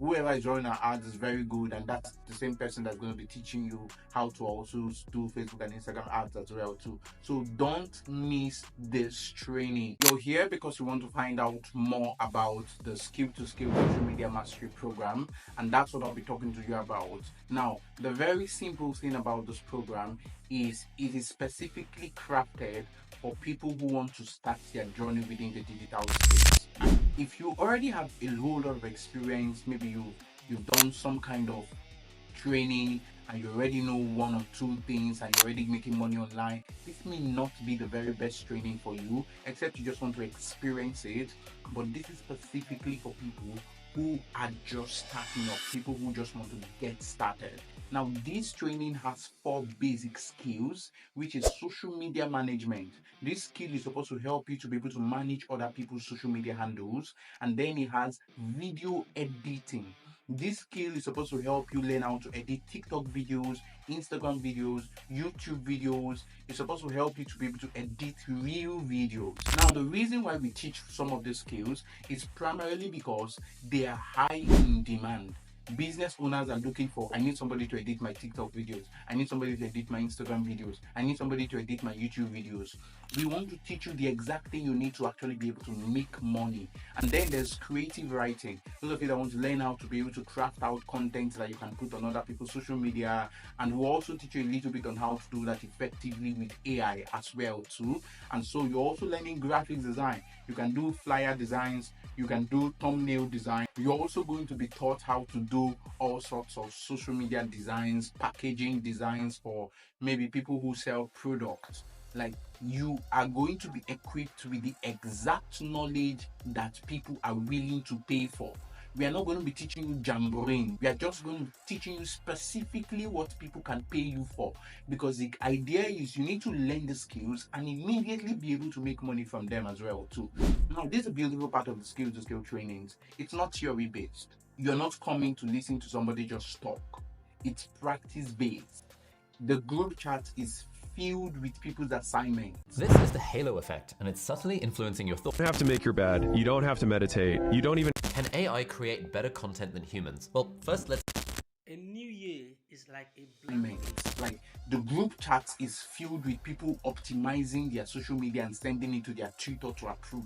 whoever is running our ads is very good, and that's the same person that's going to be teaching you how to also do Facebook and Instagram ads as well too. So don't miss this training. You're here because you want to find out more about the Skill to Skill Social Media Mastery program, and that's what I'll be talking to you about. Now, the very simple thing about this program is it is specifically crafted for people who want to start their journey within the digital space. If you already have a whole lot of experience, maybe you've done some kind of training and you already know one or two things and you're already making money online, this may not be the very best training for you, except you just want to experience it. But this is specifically for people who are just starting up, people who just want to get started. Now, this training has 4 basic skills, which is social media management. This skill is supposed to help you to be able to manage other people's social media handles. And then it has video editing. This skill is supposed to help you learn how to edit TikTok videos, Instagram videos, YouTube videos. It's supposed to help you to be able to edit real videos. Now, the reason why we teach some of these skills is primarily because they are high in demand. Business owners are looking for, I need somebody to edit my TikTok videos, I need somebody to edit my Instagram videos, I need somebody to edit my YouTube videos. We want to teach you the exact thing you need to actually be able to make money. And then there's creative writing. Those of you that want to learn how to be able to craft out content that you can put on other people's social media. And we'll also teach you a little bit on how to do that effectively with AI as well too. And so you're also learning graphics design. You can do flyer designs, you can do thumbnail design. You're also going to be taught how to do all sorts of social media designs, packaging designs for maybe people who sell products. Like, you are going to be equipped with the exact knowledge that people are willing to pay for. We are not going to be teaching you jamboring. We are just going to be teaching you specifically what people can pay you for. Because the idea is you need to learn the skills and immediately be able to make money from them as well too. Now, this is a beautiful part of the skill to skill trainings. It's not theory based. You're not coming to listen to somebody just talk. It's practice based. The group chat is filled with people's assignments. This is the halo effect, and it's subtly influencing your thoughts. You don't have to make your bed. You don't have to meditate. You don't even... Can AI create better content than humans? Well, first let's... A new year is like a assignments. Like, the group chat is filled with people optimizing their social media and sending it to their tutor to approve.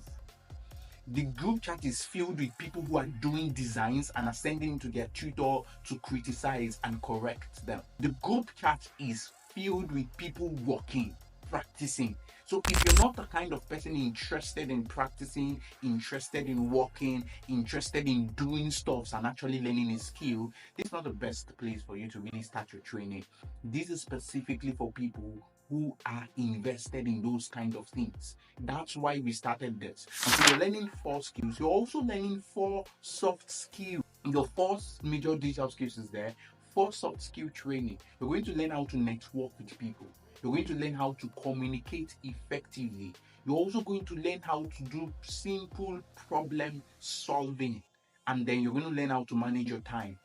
The group chat is filled with people who are doing designs and are sending it to their tutor to criticize and correct them. The group chat is filled with people working, practicing. So if you're not the kind of person interested in practicing, interested in working, interested in doing stuff and actually learning a skill, this is not the best place for you to really start your training. This is specifically for people who are invested in those kind of things. That's why we started this. And so you're learning 4 skills. You're also learning 4 soft skills. Your 4 major digital skills is there. 4 soft skill training. You're going to learn how to network with people. You're going to learn how to communicate effectively. You're also going to learn how to do simple problem solving. And then you're going to learn how to manage your time.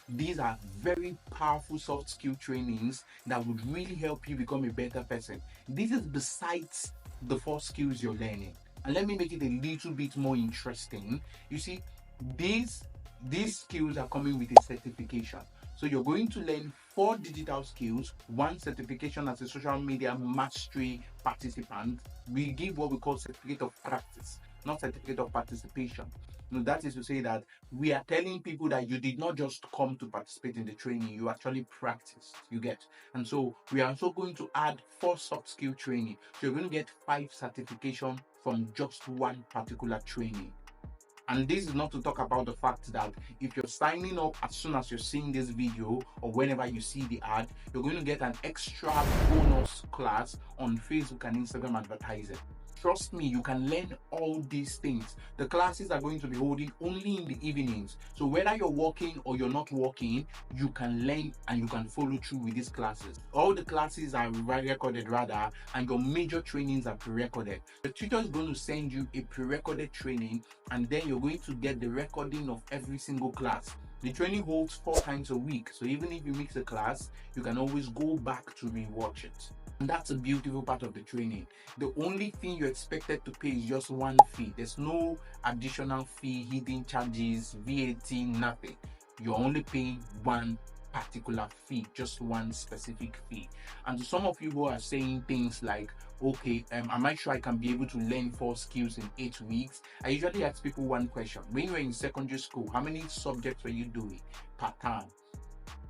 These are very powerful soft skill trainings that would really help you become a better person. This is besides the 4 skills you're learning. And let me make it a little bit more interesting. You see, these skills are coming with a certification. So you're going to learn 4 digital skills, 1 certification as a social media mastery participant. We give what we call certificate of practice, not certificate of participation. No, that is to say that we are telling people that you did not just come to participate in the training, you actually practiced, you get. And so we are also going to add 4 soft skill training. So you're going to get 5 certification from just 1 particular training. And this is not to talk about the fact that if you're signing up as soon as you're seeing this video or whenever you see the ad, you're going to get an extra bonus class on Facebook and Instagram advertising. Trust me, you can learn all these things. The classes are going to be holding only in the evenings. So whether you're working or you're not working, you can learn and you can follow through with these classes. All the classes are recorded rather, and your major trainings are pre-recorded. The tutor is going to send you a pre-recorded training, and then you're going to get the recording of every single class. The training holds 4 times a week. So even if you miss a class, you can always go back to rewatch it. And that's a beautiful part of the training. The only thing you're expected to pay is just 1 fee. There's no additional fee, hidden charges, VAT, nothing. You're only paying one particular fee, just one specific fee. And to some of you who are saying things like, okay, am I sure I can be able to learn 4 skills in 8 weeks? I usually ask people one question: when you were in secondary school, how many subjects were you doing per term?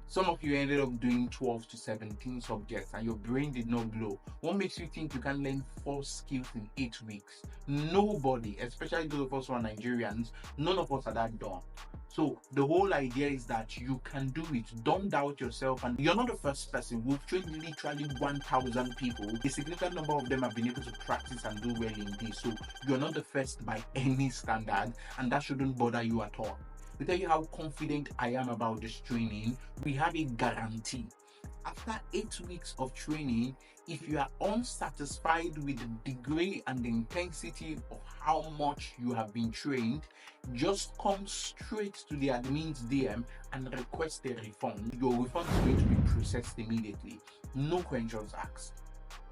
Some of you ended up doing 12 to 17 subjects and your brain did not blow. What makes you think you can learn 4 skills in 8 weeks? Nobody, especially those of us who are Nigerians, none of us are that dumb. So the whole idea is that you can do it. Don't doubt yourself, and you're not the first person. We've trained literally 1,000 people. A significant number of them have been able to practice and do well in this. So you're not the first by any standard, and that shouldn't bother you at all. To tell you how confident I am about this training, we have a guarantee. After 8 weeks of training, if you are unsatisfied with the degree and the intensity of how much you have been trained, just come straight to the admin's DM and request a refund. Your refund is going to be processed immediately. No questions asked.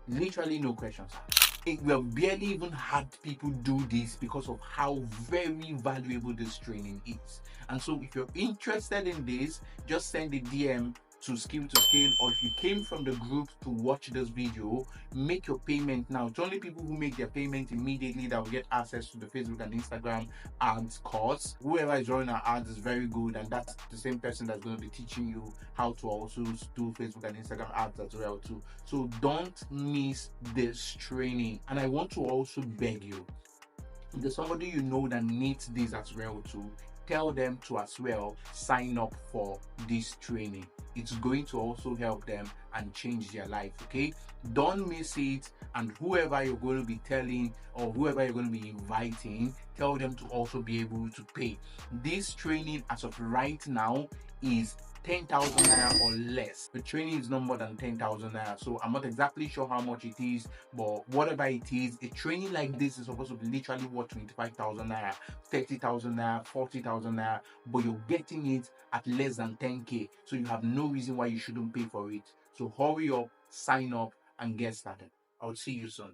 Literally no questions asked. We have barely even had people do this because of how very valuable this training is. And so if you're interested in this, just send a DM to Skill to Scale, or if you came from the group to watch this video, make your payment now. It's only people who make their payment immediately that will get access to the Facebook and Instagram ads course. Whoever is running our ads is very good, and that's the same person that's going to be teaching you how to also do Facebook and Instagram ads as well too. So don't miss this training. And I want to also beg you, if there's somebody you know that needs this as well too, tell them to as well sign up for this training. It's going to also help them and change their life. Okay, don't miss it. And whoever you're going to be telling or whoever you're going to be inviting, tell them to also be able to pay. This training as of right now is 10,000 naira or less. The training is not more than 10,000 naira, so I'm not exactly sure how much it is, but whatever it is, a training like this is supposed to be literally worth 25,000 naira, 30,000 naira, 40,000 naira, but you're getting it at less than 10k, so you have no reason why you shouldn't pay for it. So hurry up, sign up, and get started. I'll see you soon.